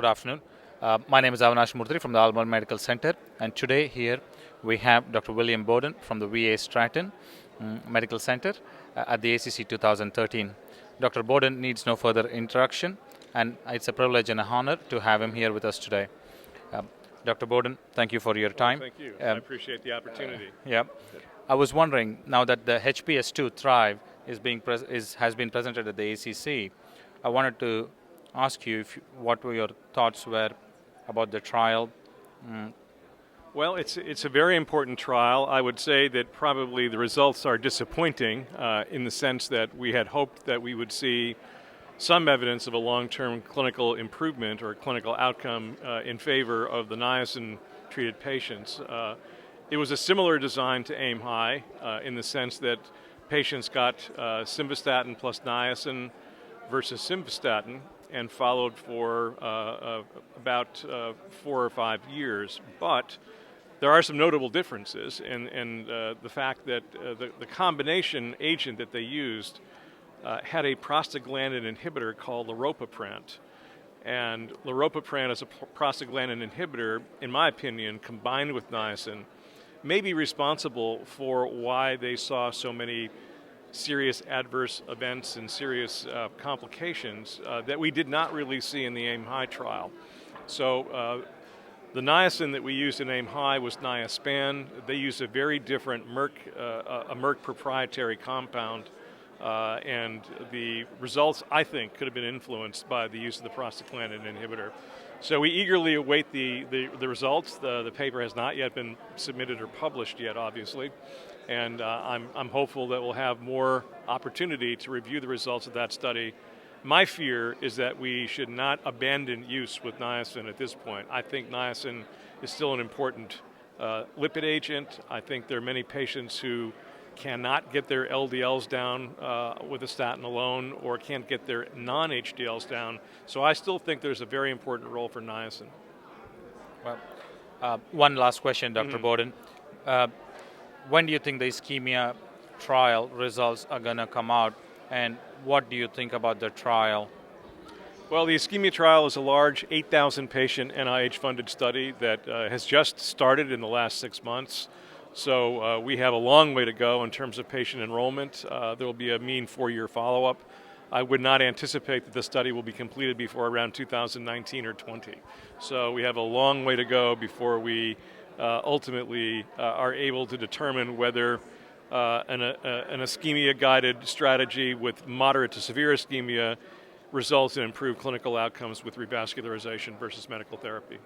Good afternoon. My name is Avinash Murthy from the Alban Medical Center, and today here we have Dr. William Boden from the VA Stratton Medical Center at the ACC 2013. Dr. Boden needs no further introduction, and it's a privilege and an honor to have him here with us today. Uh, Dr. Boden, thank you for your time. Thank you. I appreciate the opportunity. Yeah. I was wondering, now that the HPS2-THRIVE has been presented at the ACC, I wanted to ask you what were your thoughts were about the trial. Well, it's a very important trial. I would say that probably the results are disappointing in the sense that we had hoped that we would see some evidence of a long-term clinical improvement or clinical outcome in favor of the niacin-treated patients. It was a similar design to AIM High in the sense that patients got simvastatin plus niacin versus simvastatin and followed for about 4 or 5 years. But there are some notable differences in the fact that the combination agent that they used had a prostaglandin inhibitor called laropiprant. And laropiprant as a prostaglandin inhibitor, in my opinion, combined with niacin, may be responsible for why they saw so many serious adverse events and serious complications that we did not really see in the AIM High trial. So the niacin that we used in AIM High was niaspan. They used a very different Merck proprietary compound, and the results, I think, could have been influenced by the use of the prostaglandin inhibitor. So we eagerly await the results. The paper has not yet been submitted or published yet, obviously, and I'm hopeful that we'll have more opportunity to review the results of that study. My fear is that we should not abandon use with niacin at this point. I think niacin is still an important lipid agent. I think there are many patients who cannot get their LDLs down with a statin alone or can't get their non-HDLs down. So I still think there's a very important role for niacin. Well, one last question, Dr. Boden. When do you think the ischemia trial results are going to come out, and what do you think about the trial? Well, the ischemia trial is a large 8,000 patient NIH-funded study that has just started in the last 6 months. So we have a long way to go in terms of patient enrollment. There will be a mean 4-year follow-up. I would not anticipate that the study will be completed before around 2019 or 20. So we have a long way to go before we ultimately are able to determine whether an ischemia-guided strategy with moderate to severe ischemia results in improved clinical outcomes with revascularization versus medical therapy.